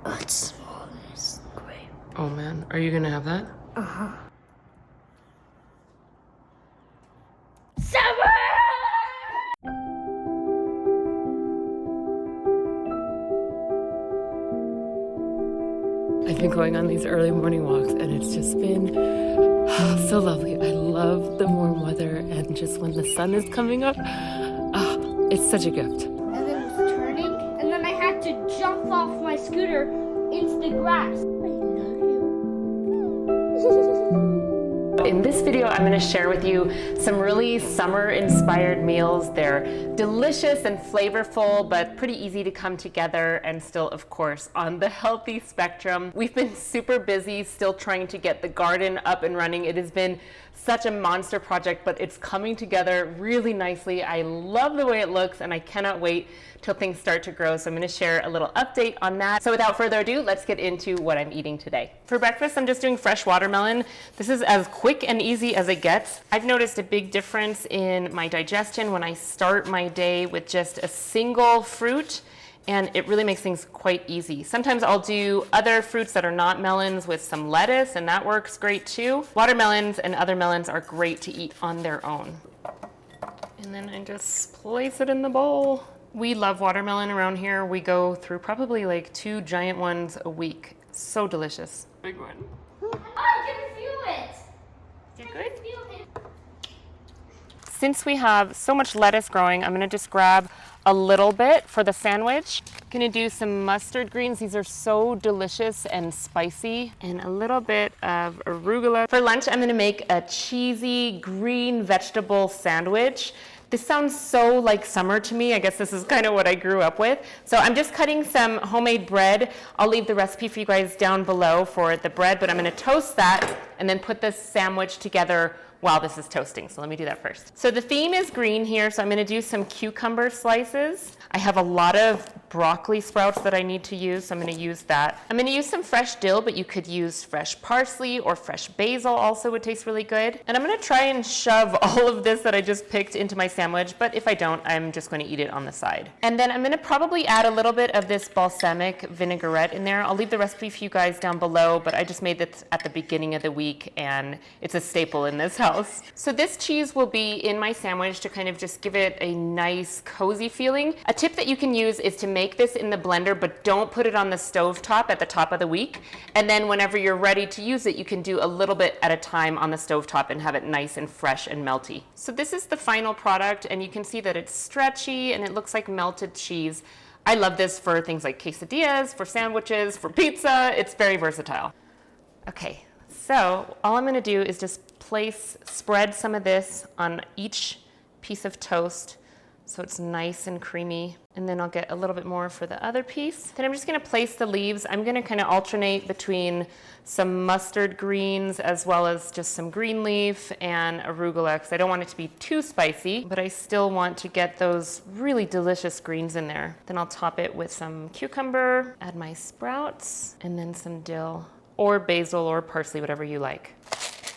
Oh, it's small. It's great. Oh man, are you gonna have that? Uh-huh. Summer! I've been going on these early morning walks and it's just been so lovely. I love the warm weather and just when the sun is coming up, it's such a gift. And then it was turning, and then I had to jump off my scooter into the grass. I love you. In this video, I'm going to share with you some really summer-inspired meals. They're delicious and flavorful, but pretty easy to come together and still, of course, on the healthy spectrum. We've been super busy still trying to get the garden up and running. It has been such a monster project, but it's coming together really nicely. I love the way it looks, and I cannot wait till things start to grow. So I'm going to share a little update on that. So without further ado, let's get into what I'm eating today. For breakfast, I'm just doing fresh watermelon. This is as quick and easy as it gets. I've noticed a big difference in my digestion when I start my day with just a single fruit, and it really makes things quite easy. Sometimes I'll do other fruits that are not melons with some lettuce, and that works great too. Watermelons and other melons are great to eat on their own. And then I just place it in the bowl. We love watermelon around here. We go through probably like 2 giant ones a week. So delicious. Big one. Oh, I can feel it. Is it I good? can feel it. Since we have so much lettuce growing, I'm gonna just grab a little bit for the sandwich. Gonna do some mustard greens. These are so delicious and spicy. And a little bit of arugula. For lunch, I'm gonna make a cheesy green vegetable sandwich. This sounds so like summer to me. I guess this is kind of what I grew up with. So I'm just cutting some homemade bread. I'll leave the recipe for you guys down below for the bread, but I'm gonna toast that and then put this sandwich together while this is toasting. So let me do that first. So the theme is green here, so I'm gonna do some cucumber slices. I have a lot of broccoli sprouts that I need to use, so I'm gonna use that. I'm gonna use some fresh dill, but you could use fresh parsley or fresh basil also would taste really good. And I'm gonna try and shove all of this that I just picked into my sandwich, but if I don't, I'm just gonna eat it on the side. And then I'm gonna probably add a little bit of this balsamic vinaigrette in there. I'll leave the recipe for you guys down below, but I just made this at the beginning of the week and it's a staple in this house. So this cheese will be in my sandwich to kind of just give it a nice cozy feeling. A tip that you can use is to make this in the blender, but don't put it on the stove top at the top of the week. And then whenever you're ready to use it, you can do a little bit at a time on the stove top and have it nice and fresh and melty. So this is the final product, and you can see that it's stretchy and it looks like melted cheese. I love this for things like quesadillas, for sandwiches, for pizza. It's very versatile. Okay, so all I'm gonna do is just spread some of this on each piece of toast so it's nice and creamy. And then I'll get a little bit more for the other piece. Then I'm just gonna place the leaves. I'm gonna kind of alternate between some mustard greens as well as just some green leaf and arugula, because I don't want it to be too spicy, but I still want to get those really delicious greens in there. Then I'll top it with some cucumber, add my sprouts, and then some dill or basil or parsley, whatever you like.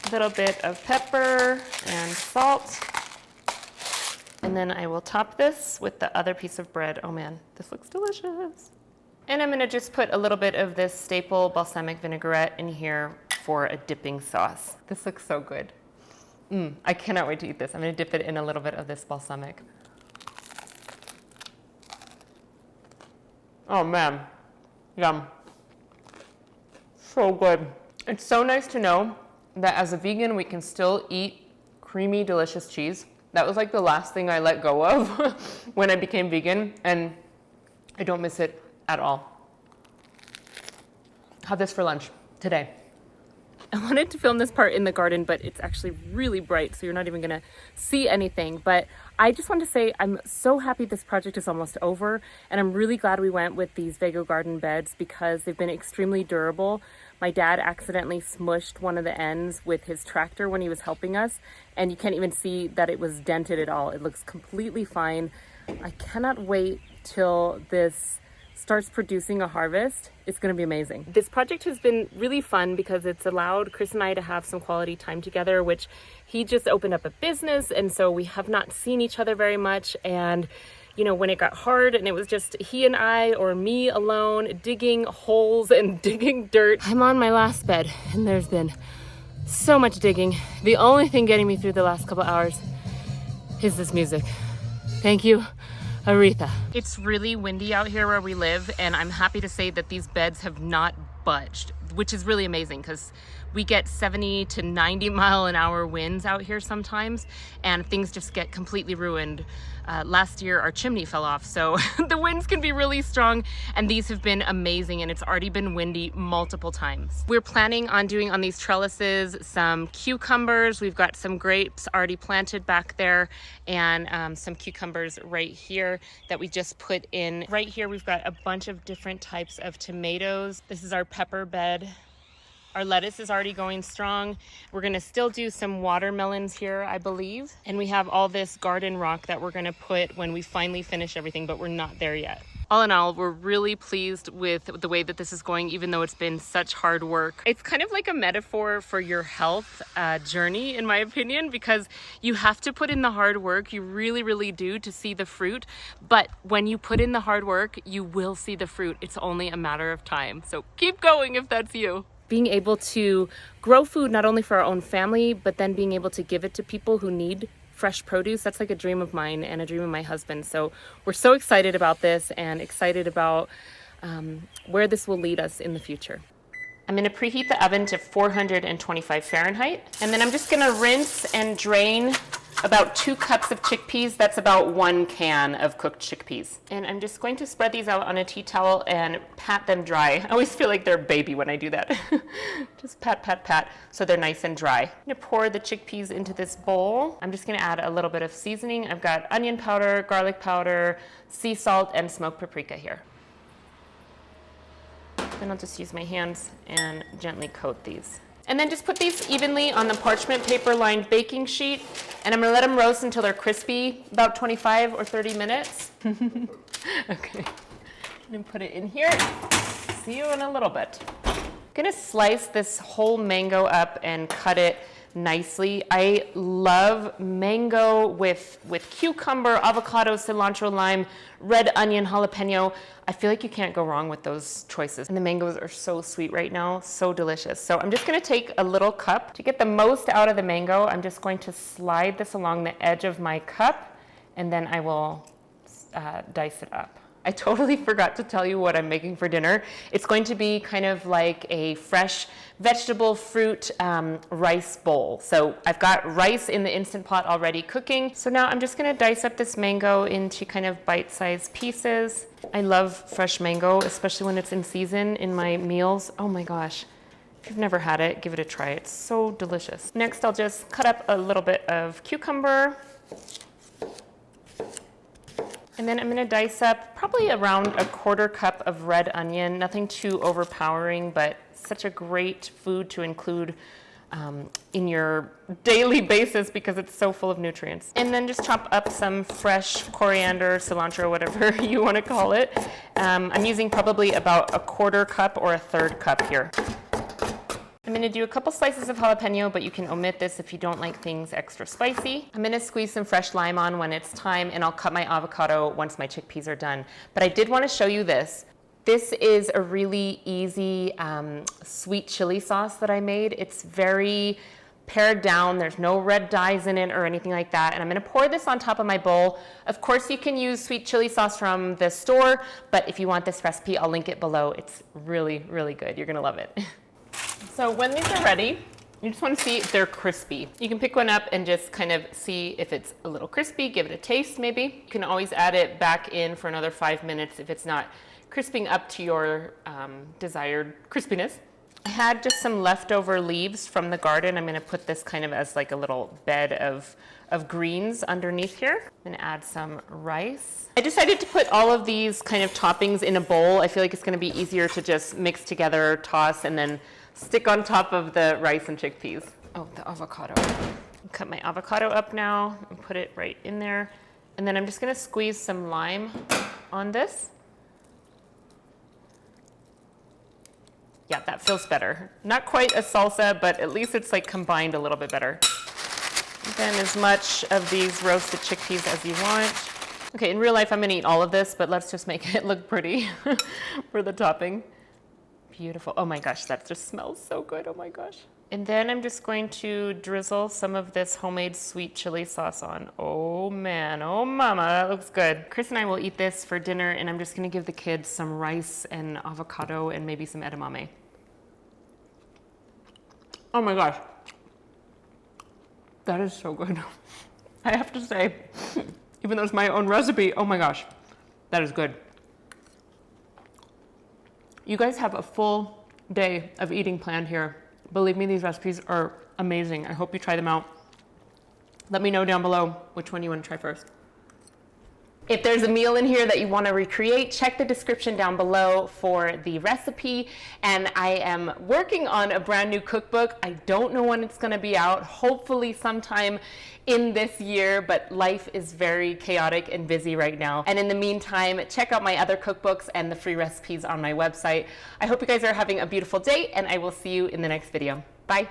A little bit of pepper and salt. And then I will top this with the other piece of bread. Oh man, this looks delicious. And I'm gonna just put a little bit of this staple balsamic vinaigrette in here for a dipping sauce. This looks so good. I cannot wait to eat this. I'm gonna dip it in a little bit of this balsamic. Oh man, yum. So good. It's so nice to know that as a vegan, we can still eat creamy, delicious cheese. That was like the last thing I let go of when I became vegan, and I don't miss it at all. Have this for lunch today. I wanted to film this part in the garden, but it's actually really bright, so you're not even gonna see anything. But I just want to say I'm so happy this project is almost over, and I'm really glad we went with these Vego garden beds because they've been extremely durable. My dad accidentally smushed one of the ends with his tractor when he was helping us, and you can't even see that it was dented at all. It looks completely fine. I cannot wait till this starts producing a harvest. It's going to be amazing. This project has been really fun because it's allowed Kris and I to have some quality time together, which he just opened up a business, and so we have not seen each other very much, and you know, when it got hard and it was just he and I or me alone digging holes and digging dirt. I'm on my last bed and there's been so much digging. The only thing getting me through the last couple hours is this music. Thank you, Aretha. It's really windy out here where we live, and I'm happy to say that these beds have not budged, which is really amazing because we get 70 to 90 mile an hour winds out here sometimes, and things just get completely ruined. Last year our chimney fell off, so the winds can be really strong, and these have been amazing, and it's already been windy multiple times. We're planning on doing on these trellises some cucumbers. We've got some grapes already planted back there, and some cucumbers right here that we just put in. Right here we've got a bunch of different types of tomatoes. This is our pepper bed. Our lettuce is already going strong. We're gonna still do some watermelons here, I believe. And we have all this garden rock that we're gonna put when we finally finish everything, but we're not there yet. All in all, we're really pleased with the way that this is going, even though it's been such hard work. It's kind of like a metaphor for your health journey, in my opinion, because you have to put in the hard work. You really, really do to see the fruit. But when you put in the hard work, you will see the fruit. It's only a matter of time. So keep going if that's you. Being able to grow food not only for our own family, but then being able to give it to people who need fresh produce, that's like a dream of mine and a dream of my husband. So we're so excited about this and excited about where this will lead us in the future. I'm gonna preheat the oven to 425 Fahrenheit, and then I'm just gonna rinse and drain about 2 cups of chickpeas. That's about 1 can of cooked chickpeas. And I'm just going to spread these out on a tea towel and pat them dry. I always feel like they're a baby when I do that. Just pat, pat, pat, so they're nice and dry. I'm gonna pour the chickpeas into this bowl. I'm just gonna add a little bit of seasoning. I've got onion powder, garlic powder, sea salt, and smoked paprika here. Then I'll just use my hands and gently coat these. And then just put these evenly on the parchment paper lined baking sheet, and I'm gonna let them roast until they're crispy, about 25 or 30 minutes. Okay, I'm gonna put it in here. See you in a little bit. I'm gonna slice this whole mango up and cut it nicely. I love mango with cucumber, avocado, cilantro, lime, red onion, jalapeno. I feel like you can't go wrong with those choices. And the mangoes are so sweet right now, so delicious. So I'm just gonna take a little cup. To get the most out of the mango, I'm just going to slide this along the edge of my cup, and then I will dice it up. I totally forgot to tell you what I'm making for dinner. It's going to be kind of like a fresh vegetable fruit rice bowl. So I've got rice in the Instant Pot already cooking. So now I'm just gonna dice up this mango into kind of bite-sized pieces. I love fresh mango, especially when it's in season in my meals. Oh my gosh. If you've never had it, give it a try. It's so delicious. Next, I'll just cut up a little bit of cucumber. And then I'm gonna dice up probably around a 1/4 cup of red onion, nothing too overpowering, but such a great food to include in your daily basis because it's so full of nutrients. And then just chop up some fresh coriander, cilantro, whatever you wanna call it. I'm using probably about a 1/4 cup or a 1/3 cup here. I'm gonna do a couple slices of jalapeno, but you can omit this if you don't like things extra spicy. I'm gonna squeeze some fresh lime on when it's time, and I'll cut my avocado once my chickpeas are done. But I did wanna show you this. This is a really easy sweet chili sauce that I made. It's very pared down. There's no red dyes in it or anything like that. And I'm gonna pour this on top of my bowl. Of course, you can use sweet chili sauce from the store, but if you want this recipe, I'll link it below. It's really, really good. You're gonna love it. So when these are ready, you just want to see if they're crispy. You can pick one up and just kind of see if it's a little crispy, give it a taste maybe. You can always add it back in for another 5 minutes if it's not crisping up to your desired crispiness. I had just some leftover leaves from the garden. I'm gonna put this kind of as like a little bed of greens underneath here. I'm gonna add some rice. I decided to put all of these kind of toppings in a bowl. I feel like it's gonna be easier to just mix together, toss, and then stick on top of the rice and chickpeas. Oh, the avocado. Cut my avocado up now and put it right in there. And then I'm just gonna squeeze some lime on this. Yeah, that feels better. Not quite a salsa, but at least it's like combined a little bit better. Then as much of these roasted chickpeas as you want. Okay, in real life, I'm gonna eat all of this, but let's just make it look pretty for the topping. Beautiful. Oh my gosh, that just smells so good. Oh my gosh. And then I'm just going to drizzle some of this homemade sweet chili sauce on. Oh man, oh mama, that looks good. Kris and I will eat this for dinner, and I'm just gonna give the kids some rice and avocado and maybe some edamame. Oh my gosh. That is so good. I have to say, even though it's my own recipe, oh my gosh, that is good. You guys have a full day of eating planned here. Believe me, these recipes are amazing. I hope you try them out. Let me know down below which one you want to try first. If there's a meal in here that you want to recreate, check the description down below for the recipe. And I am working on a brand new cookbook. I don't know when it's going to be out, hopefully sometime in this year, but life is very chaotic and busy right now. And in the meantime, check out my other cookbooks and the free recipes on my website. I hope you guys are having a beautiful day, and I will see you in the next video. Bye.